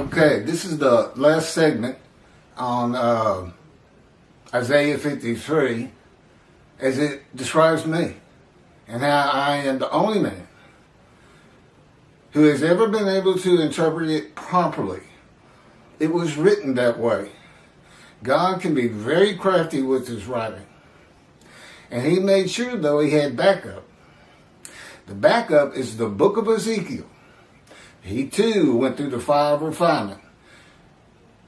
Okay, this is the last segment on Isaiah 53 as it describes me and how I am the only man who has ever been able to interpret it properly. It was written that way. God can be very crafty with his writing. And he made sure, though, he had backup. The backup is the book of Ezekiel. He, too, went through the fire of refinement.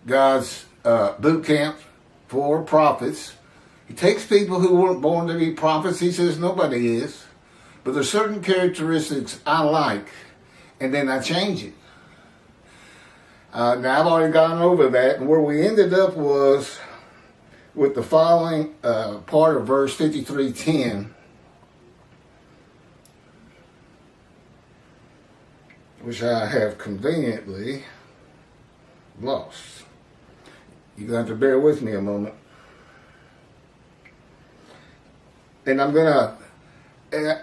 God's boot camp for prophets. He takes people who weren't born to be prophets. He says nobody is. But there's certain characteristics I like, and then I change it. Now, I've already gone over that, and where we ended up was with the following part of verse 53:10, which I have conveniently lost. You're going to have to bear with me a moment. And I'm going to,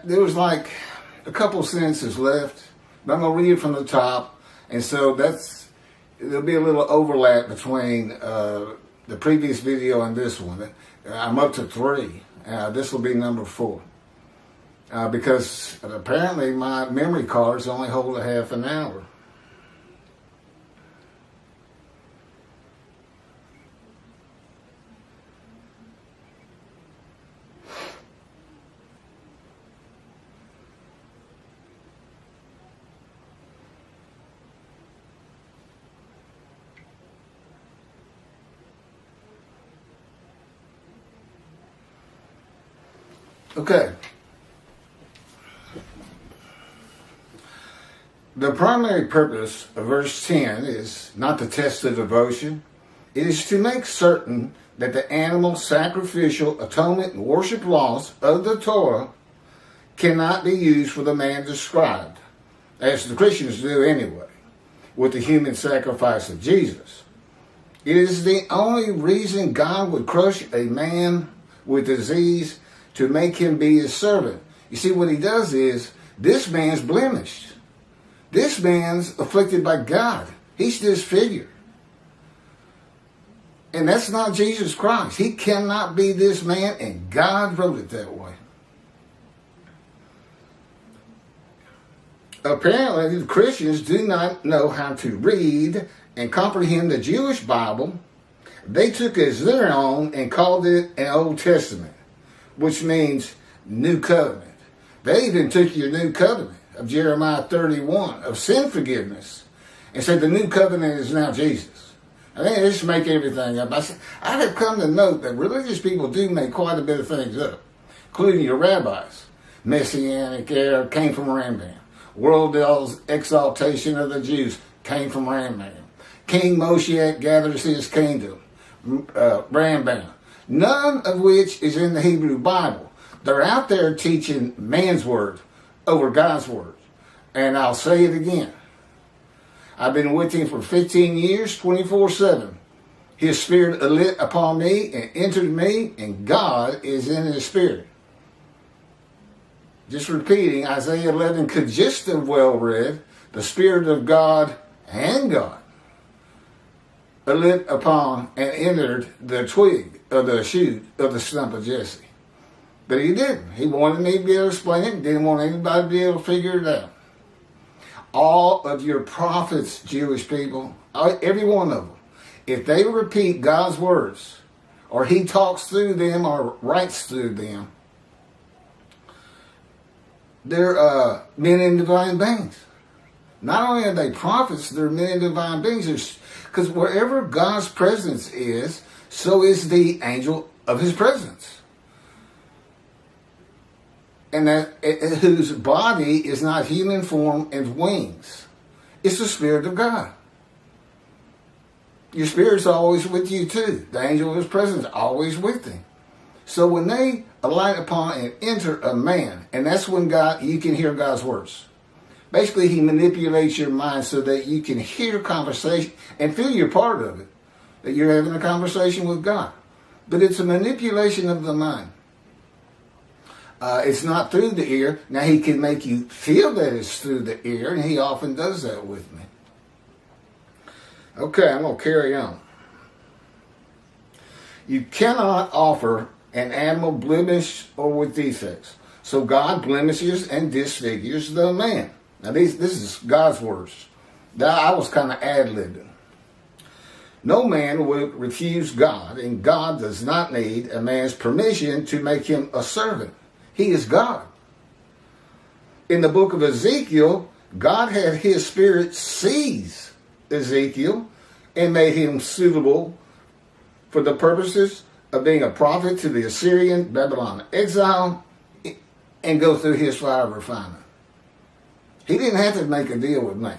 there was like a couple sentences left, but I'm going to read it from the top. And so there'll be a little overlap between the previous video and this one. I'm up to 3. This will be number 4. Because apparently my memory cards only hold a half an hour. Okay. The primary purpose of verse 10 is not to test the devotion. It is to make certain that the animal sacrificial atonement and worship laws of the Torah cannot be used for the man described, as the Christians do anyway, with the human sacrifice of Jesus. It is the only reason God would crush a man with disease to make him be his servant. You see, what he does is, this man's blemished. This man's afflicted by God. He's disfigured. And that's not Jesus Christ. He cannot be this man, and God wrote it that way. Apparently, the Christians do not know how to read and comprehend the Jewish Bible. They took it as their own and called it an Old Testament, which means New Covenant. They even took your New Covenant of Jeremiah 31 of sin forgiveness and said the New Covenant is now Jesus. I think they just make everything up. I have come to note that religious people do make quite a bit of things up, including your rabbis. Messianic era came from Rambam. World exaltation of the Jews came from Rambam. King Moshiach gathers his kingdom. Rambam. None of which is in the Hebrew Bible. They're out there teaching man's word over God's word. And I'll say it again. I've been with him for 15 years, 24/7. His spirit lit upon me and entered me, and God is in his spirit. Just repeating, Isaiah 11 could just have well read, the Spirit of God and God lit upon and entered the twig of the shoot of the stump of Jesse. But he didn't. He wanted me to be able to explain it. Didn't want anybody to be able to figure it out. All of your prophets, Jewish people, every one of them, if they repeat God's words, or he talks through them or writes through them, they're men and divine beings. Not only are they prophets, they're men and divine beings. Because wherever God's presence is, so is the angel of his presence. And that whose body is not human form and wings. It's the Spirit of God. Your spirit's always with you too. The angel of his presence is always with him. So when they alight upon and enter a man, and that's when you can hear God's words. Basically, he manipulates your mind so that you can hear conversation and feel you're part of it. That you're having a conversation with God. But it's a manipulation of the mind. It's not through the ear. Now, he can make you feel that it's through the ear, and he often does that with me. Okay, I'm going to carry on. You cannot offer an animal blemished or with defects. So God blemishes and disfigures the man. Now this is God's words. I was kind of ad-libbing. No man would refuse God, and God does not need a man's permission to make him a servant. He is God. In the book of Ezekiel, God had his spirit seize Ezekiel and made him suitable for the purposes of being a prophet to the Assyrian Babylon exile and go through his fire of refinement. He didn't have to make a deal with me.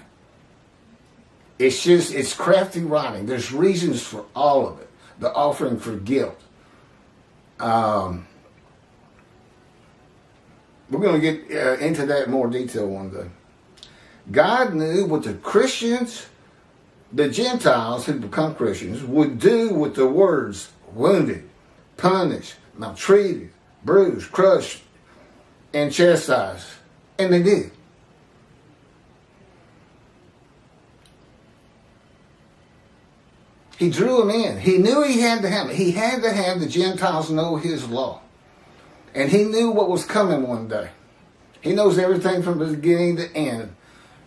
It's crafty writing. There's reasons for all of it. The offering for guilt. We're going to get into that in more detail one day. God knew what the Christians, the Gentiles who become Christians, would do with the words wounded, punished, maltreated, bruised, crushed, and chastised. And they did. He drew them in. He knew he had to have it. He had to have the Gentiles know his law. And he knew what was coming one day. He knows everything from the beginning to end.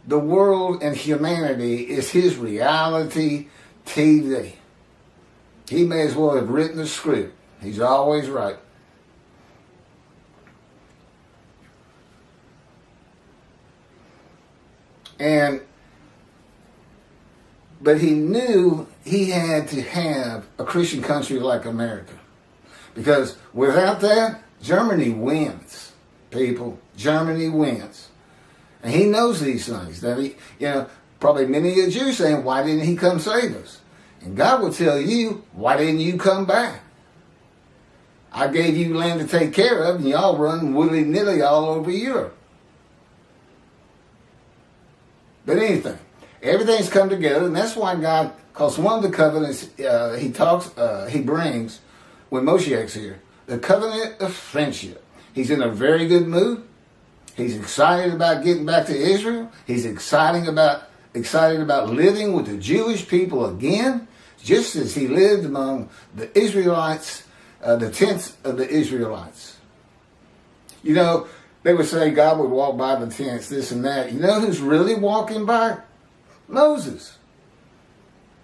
The world and humanity is his reality TV. He may as well have written the script. He's always right. But he knew he had to have a Christian country like America. Because without that, Germany wins, people. Germany wins. And he knows these things. That probably many of you saying, why didn't he come save us? And God will tell you, why didn't you come back? I gave you land to take care of, and y'all run willy-nilly all over Europe. But anything. Everything's come together, and that's why God, because one of the covenants he brings when Moshiach's here, the covenant of friendship. He's in a very good mood. He's excited about getting back to Israel. He's excited about living with the Jewish people again, just as he lived among the Israelites, the tents of the Israelites. You know, they would say God would walk by the tents, this and that. You know who's really walking by? Moses.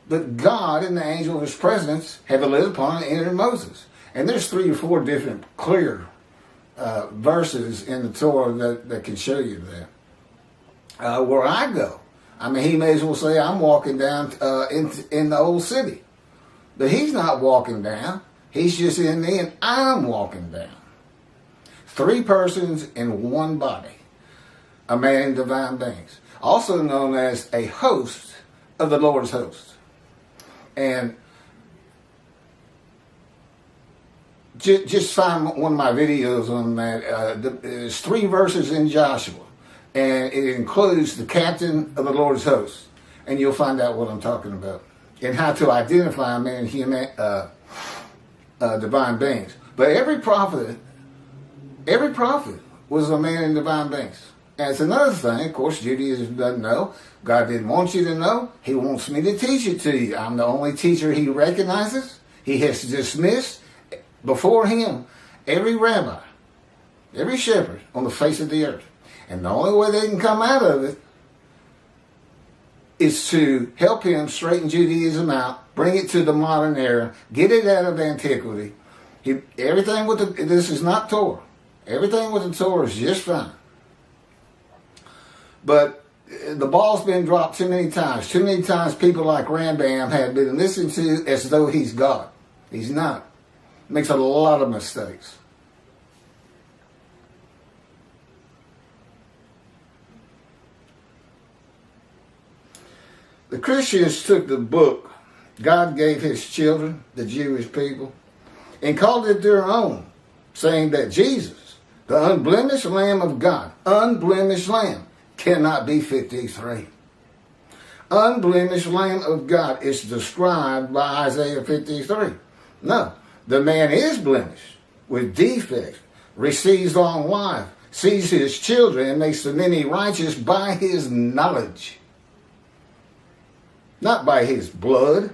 But God and the angel of his presence have lit upon and entered Moses. And there's 3 or 4 different clear verses in the Torah that can show you that. Where I go, I mean, he may as well say I'm walking down in the old city. But he's not walking down. He's just in me and I'm walking down. 3 persons in one body. A man in divine beings. Also known as a host of the Lord's host. And just find one of my videos on that. There's 3 verses in Joshua. And it includes the captain of the Lord's host. And you'll find out what I'm talking about. And how to identify a man and human, divine beings. But every prophet was a man in divine beings. And it's another thing, of course, Judaism doesn't know. God didn't want you to know. He wants me to teach it to you. I'm the only teacher he recognizes. He has dismissed before him every rabbi, every shepherd on the face of the earth. And the only way they can come out of it is to help him straighten Judaism out, bring it to the modern era, get it out of antiquity. Everything with this is not Torah. Everything with the Torah is just fine. But the ball's been dropped too many times. Too many times people like Rambam have been listened to as though he's God. He's not. Makes a lot of mistakes. The Christians took the book God gave his children, the Jewish people, and called it their own, saying that Jesus, the unblemished Lamb of God, unblemished Lamb, cannot be 53. Unblemished Lamb of God is described by Isaiah 53. No, the man is blemished, with defects, receives long life, sees his children, and makes the many righteous by his knowledge. not by his blood.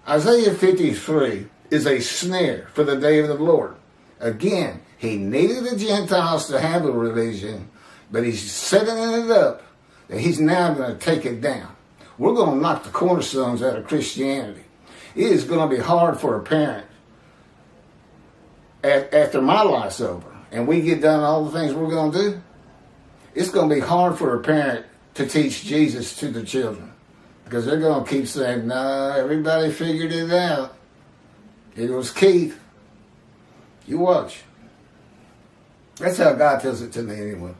Isaiah 53 is a snare for the day of the Lord. Again, he needed the Gentiles to have a religion, but he's setting it up that he's now going to take it down. We're going to knock the cornerstones out of Christianity. It is going to be hard for a parent after my life's over and we get done all the things we're going to do. It's going to be hard for a parent to teach Jesus to the children because they're going to keep saying, no, everybody figured it out. It was Keith. You watch. That's how God tells it to me anyway.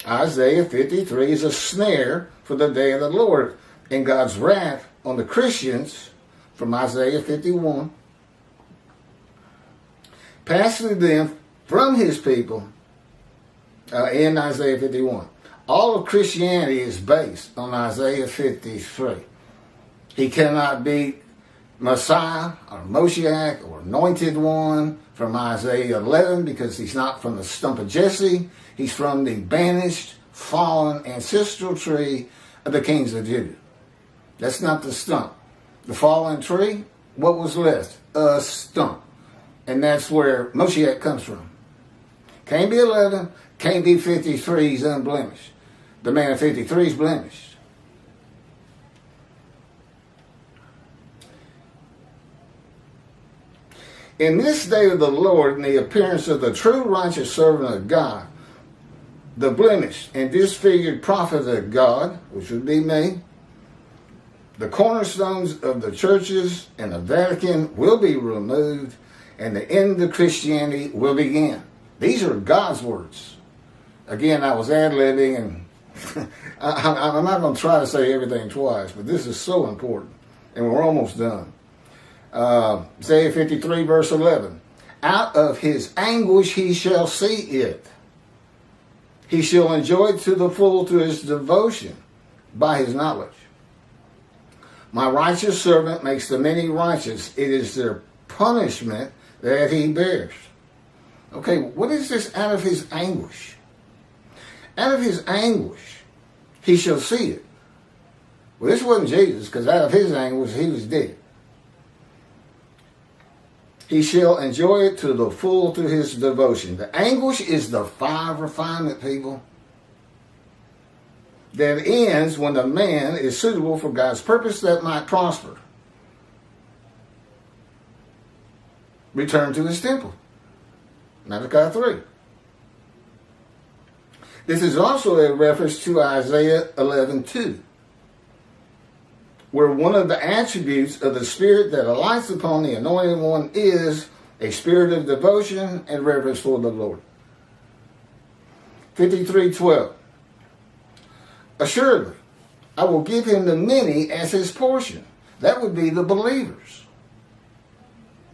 Isaiah 53 is a snare for the day of the Lord and God's wrath on the Christians from Isaiah 51. Pass through them from his people in Isaiah 51. All of Christianity is based on Isaiah 53. He cannot be Messiah or Moshiach or anointed one from Isaiah 11 because he's not from the stump of Jesse. He's from the banished, fallen ancestral tree of the kings of Judah. That's not the stump. The fallen tree, what was left? A stump. And that's where Moshiach comes from. Can't be 11, can't be 53, he's unblemished. The man of 53 is blemished. In this day of the Lord, in the appearance of the true righteous servant of God, the blemished and disfigured prophet of God, which would be me, the cornerstones of the churches and the Vatican will be removed, and the end of Christianity will begin. These are God's words. Again, I was ad-libbing, and I'm not going to try to say everything twice, but this is so important, and we're almost done. Isaiah 53, verse 11. Out of his anguish he shall see it. He shall enjoy it to the full to his devotion by his knowledge. My righteous servant makes the many righteous. It is their punishment that he bears. Okay, what is this out of his anguish? Out of his anguish, he shall see it. Well, this wasn't Jesus, because out of his anguish, he was dead. He shall enjoy it to the full through his devotion. The anguish is the fire of refinement, people, that ends when the man is suitable for God's purpose that might prosper. Return to his temple. Malachi 3. This is also a reference to Isaiah 11:2, where one of the attributes of the Spirit that alights upon the Anointed One is a spirit of devotion and reverence for the Lord. 53:12. Assuredly, I will give him the many as his portion. That would be the believers.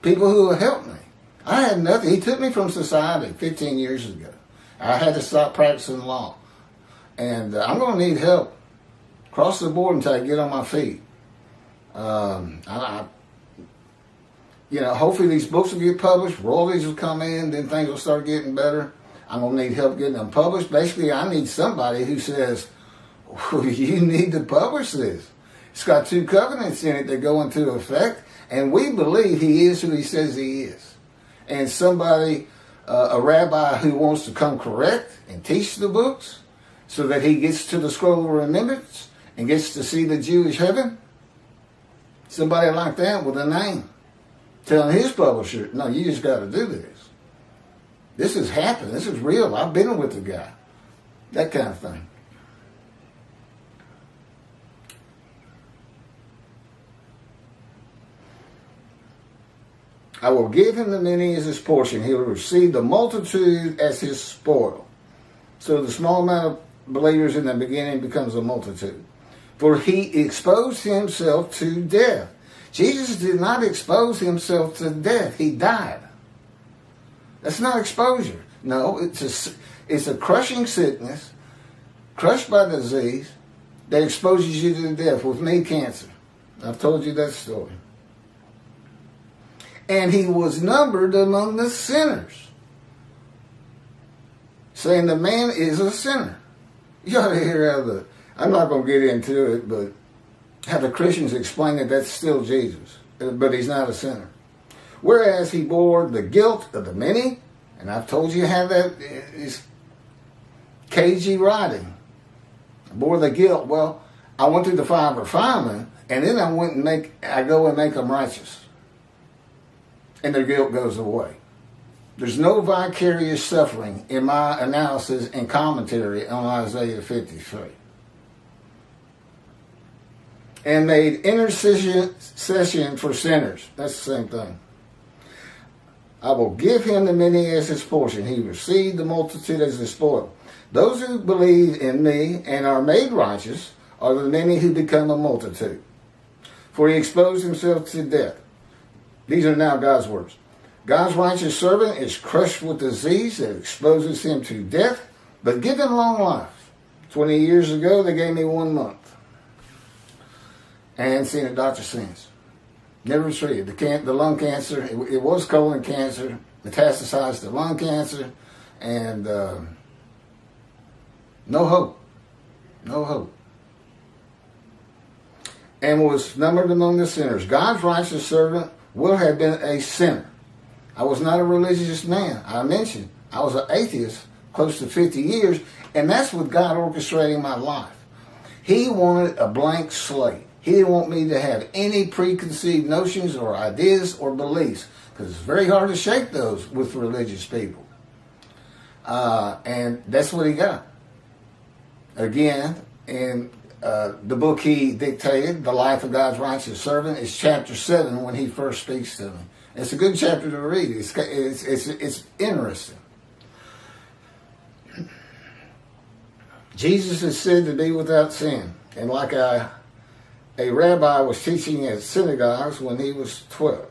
People who will help me. I had nothing. He took me from society 15 years ago. I had to stop practicing law. And I'm going to need help across the board until I get on my feet. Hopefully these books will get published, royalties will come in, then things will start getting better. I'm going to need help getting them published. Basically, I need somebody who says, you need to publish this. It's got 2 covenants in it that go into effect, and we believe he is who he says he is. And somebody, a rabbi who wants to come correct and teach the books so that he gets to the scroll of remembrance and gets to see the Jewish heaven. Somebody like that with a name. Telling his publisher, no, you just got to do this. This has happened. This is real. I've been with the guy. That kind of thing. I will give him the many as his portion. He will receive the multitude as his spoil. So the small amount of believers in the beginning becomes a multitude. For he exposed himself to death. Jesus did not expose himself to death. He died. That's not exposure. No, it's a crushing sickness, crushed by disease, that exposes you to death. With me, cancer. I've told you that story. And he was numbered among the sinners. Saying the man is a sinner. You ought to hear I'm not going to get into it, but how the Christians explain that that's still Jesus, but he's not a sinner. Whereas he bore the guilt of the many, and I've told you how that is cagey writing. Bore the guilt. Well, I went through the fire refinement, and then I go and make them righteous. And their guilt goes away. There's no vicarious suffering in my analysis and commentary on Isaiah 53. And made intercession for sinners. That's the same thing. I will give him the many as his portion. He received the multitude as his spoil. Those who believe in me and are made righteous are the many who become a multitude. For he exposed himself to death. These are now God's words. God's righteous servant is crushed with disease that exposes him to death, but given long life. 20 years ago, they gave me 1 month. And seen a doctor since. Never treated. The lung cancer, it was colon cancer, metastasized to lung cancer, and no hope. No hope. And was numbered among the sinners. God's righteous servant will have been a sinner. I was not a religious man. I mentioned I was an atheist close to 50 years, and that's with God orchestrating my life. He wanted a blank slate. He didn't want me to have any preconceived notions or ideas or beliefs, because it's very hard to shake those with religious people. And that's what he got. Again, in the book he dictated, The Life of God's Righteous Servant, is chapter 7 when he first speaks to me. It's a good chapter to read. It's interesting. Jesus is said to be without sin. And like a rabbi was teaching at synagogues when he was 12.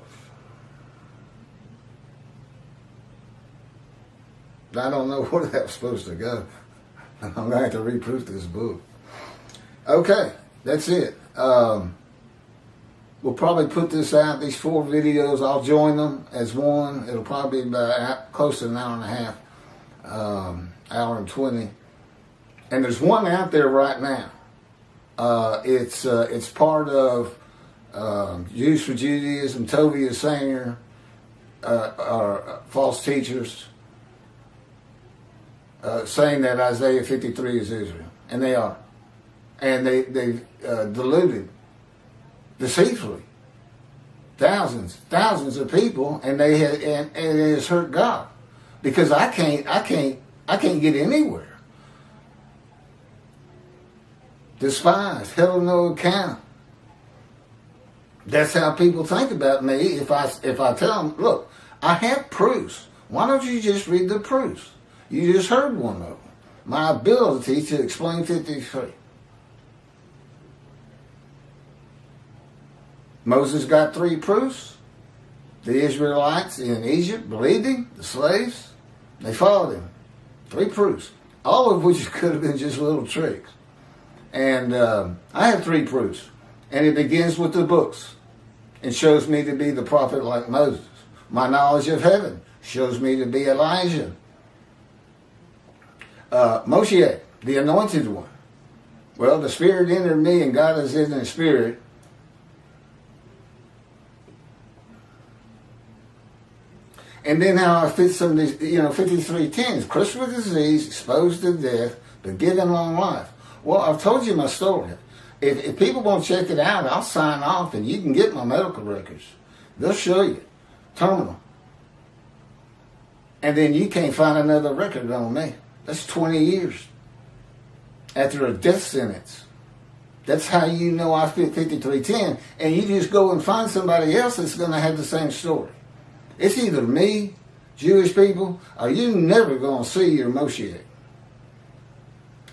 I don't know where that was supposed to go. I'm going to have to reproof this book. Okay, that's it. We'll probably put this out, these 4 videos. I'll join them as one. It'll probably be about close to an hour and a half, hour and 20. And there's one out there right now. It's part of Jews for Judaism, Tovia Sanger, are false teachers, saying that Isaiah 53 is Israel. And they are. And they deluded deceitfully thousands of people, and it has hurt God, because I can't get anywhere. Despised, held of no account. That's how people think about me. If I tell them, look, I have proofs. Why don't you just read the proofs? You just heard one of them. My ability to explain 53. Moses got 3 proofs. The Israelites in Egypt believed him. The slaves, they followed him. 3 proofs. All of which could have been just little tricks. And I have 3 proofs. And it begins with the books. It shows me to be the prophet like Moses. My knowledge of heaven shows me to be Elijah. Moshiach, the anointed one. Well, the Spirit entered me, and God is in the Spirit. And then how I fit some of these, 53:10, crushed with disease, exposed to death, but given long life. Well, I've told you my story. If people want to check it out, I'll sign off, and you can get my medical records. They'll show you. Terminal. And then you can't find another record on me. That's 20 years after a death sentence. That's how you know I fit 53:10, and you just go and find somebody else that's going to have the same story. It's either me, Jewish people, or you never going to see your Moshiach.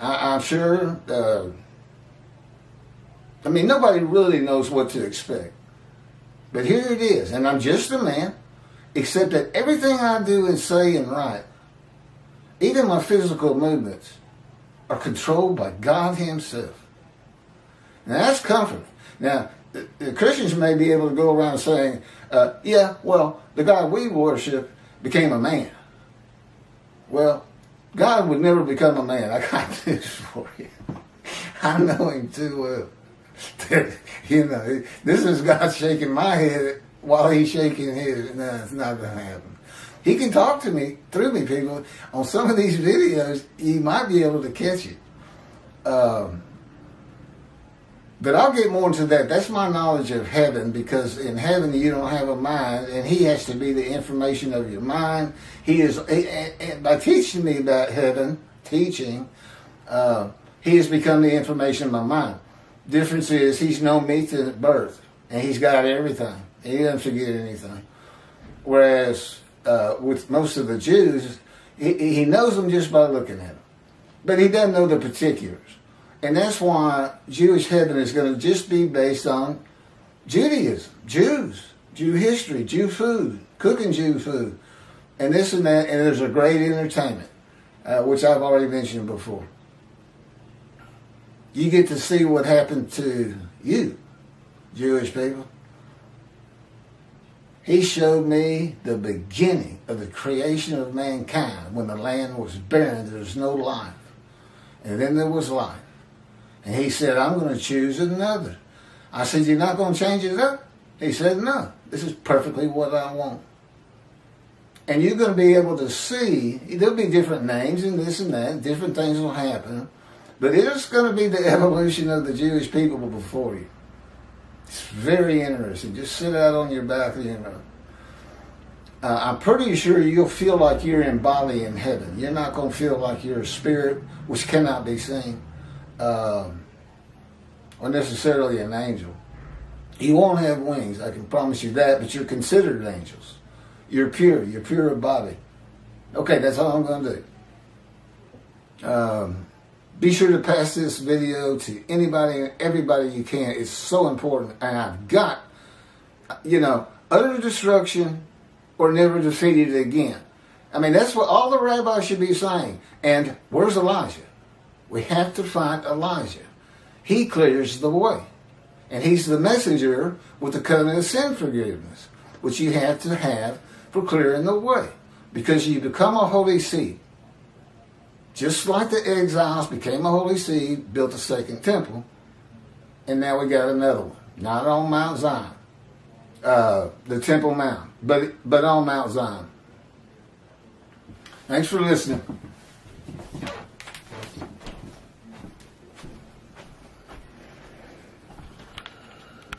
I'm sure, nobody really knows what to expect. But here it is, and I'm just a man, except that everything I do and say and write, even my physical movements, are controlled by God Himself. Now that's comforting. Now, the Christians may be able to go around saying, the God we worship became a man. Well, God would never become a man. I got this for you. I know him too well. You know, this is God shaking my head while he's shaking his. No, it's not going to happen. He can talk to me, through me, people. On some of these videos, you might be able to catch it. But I'll get more into that. That's my knowledge of heaven, because in heaven you don't have a mind, and he has to be the information of your mind. He is, and by teaching me about heaven, he has become the information of my mind. Difference is he's known me to birth, and he's got everything. He doesn't forget anything. Whereas with most of the Jews, he knows them just by looking at them. But he doesn't know the particulars. And that's why Jewish heaven is going to just be based on Judaism, Jews, Jew history, Jew food, cooking Jew food, and this and that. And there's a great entertainment, which I've already mentioned before. You get to see what happened to you, Jewish people. He showed me the beginning of the creation of mankind, when the land was barren, there was no life. And then there was life. And he said, I'm going to choose another. I said, you're not going to change it up? He said, no, this is perfectly what I want. And you're going to be able to see, there'll be different names and this and that, different things will happen, but it's going to be the evolution of the Jewish people before you. It's very interesting. Just sit out on your balcony and I'm pretty sure you'll feel like you're in body in heaven. You're not going to feel like you're a spirit, which cannot be seen. Or necessarily an angel. You won't have wings, I can promise you that, but you're considered angels. You're pure of body. Okay, that's all I'm going to do. Be sure to pass this video to anybody and everybody you can. It's so important. And I've got, utter destruction or never defeated again. I mean, that's what all the rabbis should be saying. And where's Elijah? We have to find Elijah. He clears the way. And he's the messenger with the covenant of sin forgiveness, which you have to have for clearing the way. Because you become a holy seed. Just like the exiles became a holy seed, built a second temple, and now we got another one. Not on Mount Zion, the Temple Mount, but on Mount Zion. Thanks for listening.